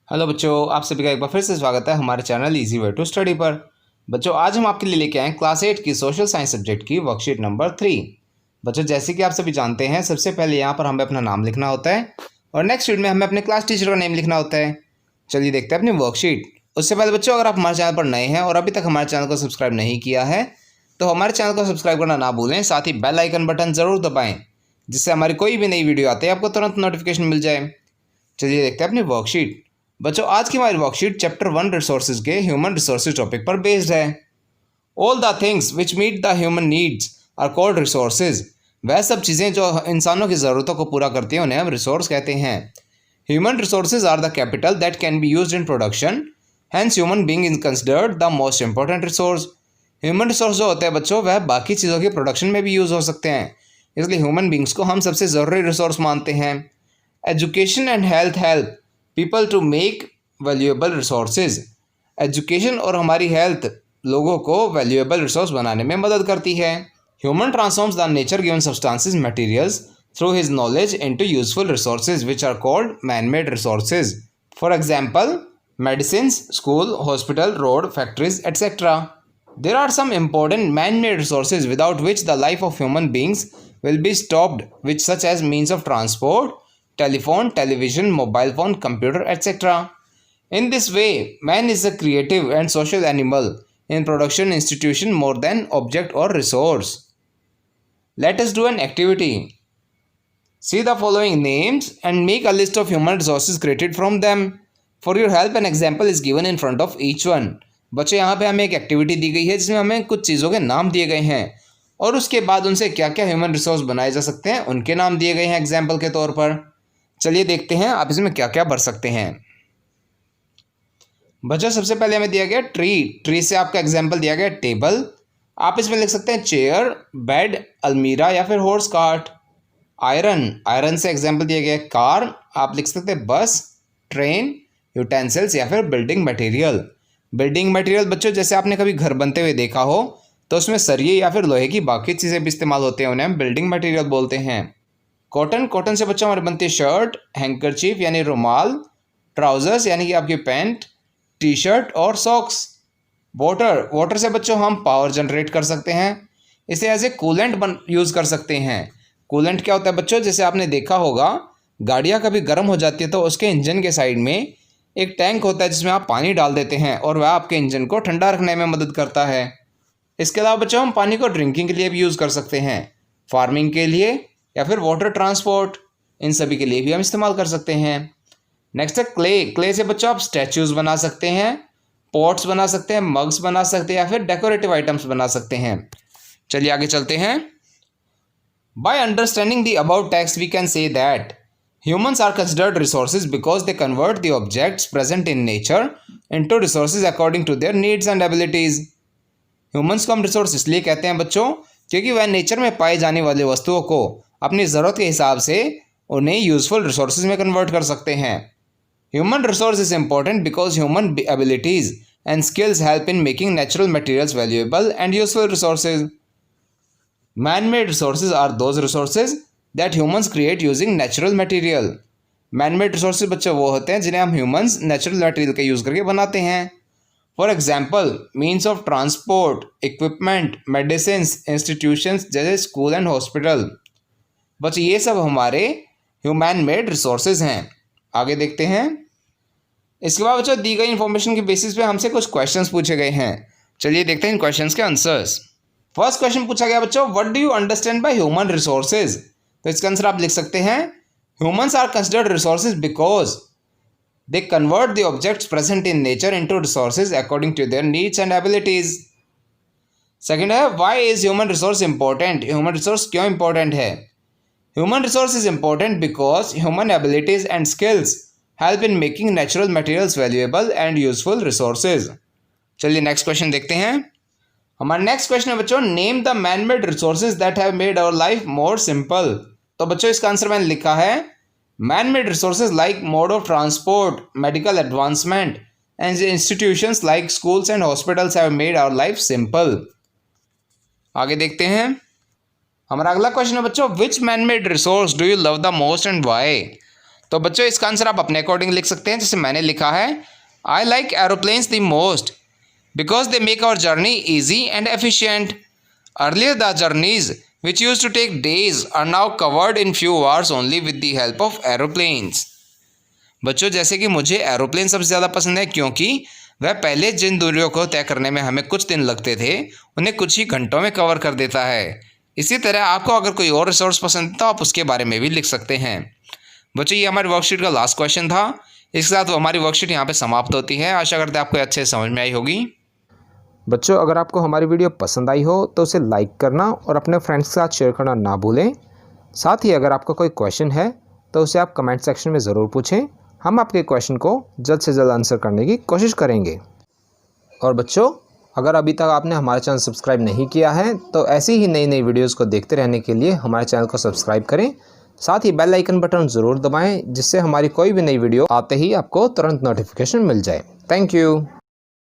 Hello बच्चों, आप सभी का एक बार फिर से स्वागत है हमारे channel easy way to study पर। बच्चों, आज हम आपके लिए लेके आए क्लास 8 की सोशल साइंस सब्जेक्ट की वर्कशीट नंबर 3। बच्चों, जैसे कि आप सभी जानते हैं, सबसे पहले यहाँ पर हमें अपना नाम लिखना होता है और नेक्स्ट शीट में हमें अपने क्लास टीचर का नेम लिखना होता है। चलिए देखते हैं अपनी वर्कशीट। उससे पहले बच्चों, अगर आप हमारे चैनल पर नए हैं और अभी तक हमारे चैनल को सब्सक्राइब नहीं किया है तो हमारे चैनल को सब्सक्राइब करना ना भूलें, साथ ही बेल आइकन बटन ज़रूर दबाएँ जिससे हमारी कोई भी नई वीडियो आते हैं आपको तुरंत नोटिफिकेशन मिल जाए। चलिए देखते हैं अपनी वर्कशीट। बच्चों, आज की हमारी वर्कशीट चैप्टर 1 रिसोर्सेज के ह्यूमन रिसोर्सेज टॉपिक पर बेस्ड है। All the things which meet the human needs are called resources. वह सब चीज़ें जो इंसानों की ज़रूरतों को पूरा करती हैं उन्हें हम रिसोर्स कहते हैं। Human resources are the capital that can be used in production, hence human being is considered the most important resource. Human resource जो होते हैं बच्चों, वह बाकी चीज़ों के प्रोडक्शन में भी यूज़ हो सकते हैं, इसलिए ह्यूमन बींग्स को हम सबसे ज़रूरी रिसोर्स मानते हैं। Education and health help people to make valuable resources. Education और हमारी हेल्थ लोगों को वैल्यूएबल रिसोर्स बनाने में मदद करती है। Human transforms the nature given substances materials through his knowledge into useful resources which are called man made resources. For example, medicines, school, hospital, road, factories etcetera. There are some important man-made resources without which the life of human beings will be stopped, which such as means of transport, telephone, television, mobile phone, computer, etc. In this way, man is a creative and social animal in production institution more than object or resource. Let us do an activity. See the following names and make a list of human resources created from them. For your help, an example is given in front of each one. बच्चों, यहाँ पे हमें एक activity दी गई है जिसमें हमें कुछ चीज़ों के नाम दिए गए हैं और उसके बाद उनसे क्या क्या ह्यूमन रिसोर्स बनाए जा सकते हैं उनके नाम दिए गए हैं एग्जाम्पल के तौर पर। चलिए देखते हैं आप इसमें क्या क्या भर सकते हैं। बच्चों, सबसे पहले हमें दिया गया ट्री। ट्री से आपका एग्जाम्पल दिया गया टेबल। आप इसमें लिख सकते हैं चेयर, बेड, अलमीरा या फिर हॉर्स कार्ट। आयरन, आयरन से एग्जाम्पल दिया गया कार। आप लिख सकते हैं बस, ट्रेन, यूटेंसिल्स या फिर बिल्डिंग मटेरियल। बिल्डिंग मटेरियल बच्चों, जैसे आपने कभी घर बनते हुए देखा हो तो उसमें सरिये या फिर लोहे की बाकी चीज़ें भी इस्तेमाल होते हैं, उन्हें हम बिल्डिंग मटेरियल बोलते हैं। कॉटन, कॉटन से बच्चों हमारी बनती है शर्ट, हैंकरचीफ यानी रुमाल, ट्राउजर्स यानी कि आपकी पैंट, टी शर्ट और सॉक्स। वाटर, वाटर से बच्चों हम पावर जनरेट कर सकते हैं, इसे एज ए कूलेंट यूज़ कर सकते हैं। कूलेंट क्या होता है बच्चों, जैसे आपने देखा होगा गाड़ियाँ कभी गर्म हो जाती है तो उसके इंजन के साइड में एक टैंक होता है जिसमें आप पानी डाल देते हैं और वह आपके इंजन को ठंडा रखने में मदद करता है। इसके अलावा बच्चों हम पानी को ड्रिंकिंग के लिए भी यूज़ कर सकते हैं, फार्मिंग के लिए या फिर वाटर ट्रांसपोर्ट, इन सभी के लिए भी हम इस्तेमाल कर सकते हैं। नेक्स्ट है क्ले। क्ले से बच्चों आप स्टैचूज़ बना सकते हैं, पॉट्स बना सकते हैं, मग्स बना सकते हैं या फिर डेकोरेटिव आइटम्स बना सकते हैं। चलिए आगे चलते हैं। By understanding the about text we can say that humans are considered resources because they convert the objects present in nature into resources according to their needs and abilities. Humans को हम resource इसलिए कहते हैं बच्चों क्योंकि वह nature में पाई जाने वाली वस्तुओं को अपनी ज़रूरत के हिसाब से उन्हें यूजफुल रिसोर्सेज में कन्वर्ट कर सकते हैं। Human resource is important because human abilities and skills help in making natural materials valuable and useful resources. Man made resources are those resources that humans create using natural material. Man-made resources बच्चे वो होते हैं जिन्हें हम humans natural material का use करके बनाते हैं। For example, means of transport, equipment, medicines, institutions जैसे स्कूल एंड हॉस्पिटल। बच्चे ये सब हमारे human made resources हैं। आगे देखते हैं। इसके बाद बच्चों दी गई इन्फॉर्मेशन के बेसिस पे हमसे कुछ क्वेश्चंस पूछे गए हैं। चलिए देखते हैं इन क्वेश्चंस के आंसर्स। फर्स्ट क्वेश्चन पूछा गया बच्चों, what do you understand by human resources. तो इसका आंसर आप लिख सकते हैं humans are considered resources because they convert the objects present in nature into resources according to their needs and abilities. Second है why is human resource important. Human resource क्यों important है। Human resource is important because human abilities and skills help in making natural materials valuable and useful resources. चलिए next question देखते हैं। हमारा next question है बच्चों, name the man made resources that have made our life more simple. तो बच्चों इसका answer मैंने लिखा है man made resources like mode of transport, medical advancement and institutions like schools and hospitals have made our life simple. आगे देखते हैं। हमारा अगला क्वेश्चन है बच्चों, which man made resource do you love the most and why. तो बच्चों इसका आंसर आप अपने अकॉर्डिंग लिख सकते हैं। जैसे मैंने लिखा है, I like aeroplanes the most because they make our journey easy and efficient. Earlier the journeys which used to take days are now covered in few hours only with the help of aeroplanes। बच्चों जैसे कि मुझे aeroplane सबसे ज़्यादा पसंद है क्योंकि वह पहले जिन दूरियों को तय करने में हमें कुछ दिन लगते थे उन्हें कुछ ही घंटों में कवर कर देता है। इसी तरह आपको अगर कोई और रिसोर्स पसंद है तो आप उसके बारे में भी लिख सकते हैं। बच्चों ये हमारी वर्कशीट का लास्ट क्वेश्चन था। इसके साथ हमारी वर्कशीट यहाँ पे समाप्त होती है। आशा करते हैं आपको अच्छे से समझ में आई होगी। बच्चों अगर आपको हमारी वीडियो पसंद आई हो तो उसे लाइक करना और अपने फ्रेंड्स के साथ शेयर करना ना भूलें। साथ ही अगर आपका कोई क्वेश्चन है तो उसे आप कमेंट सेक्शन में ज़रूर पूछें। हम आपके क्वेश्चन को जल्द से जल्द आंसर करने की कोशिश करेंगे। और बच्चों अगर अभी तक आपने हमारा चैनल सब्सक्राइब नहीं किया है तो ऐसी ही नई नई वीडियोज़ को देखते रहने के लिए हमारे चैनल को सब्सक्राइब करें। साथ ही बेल आइकन बटन ज़रूर दबाएँ जिससे हमारी कोई भी नई वीडियो आते ही आपको तुरंत नोटिफिकेशन मिल जाए। Thank you.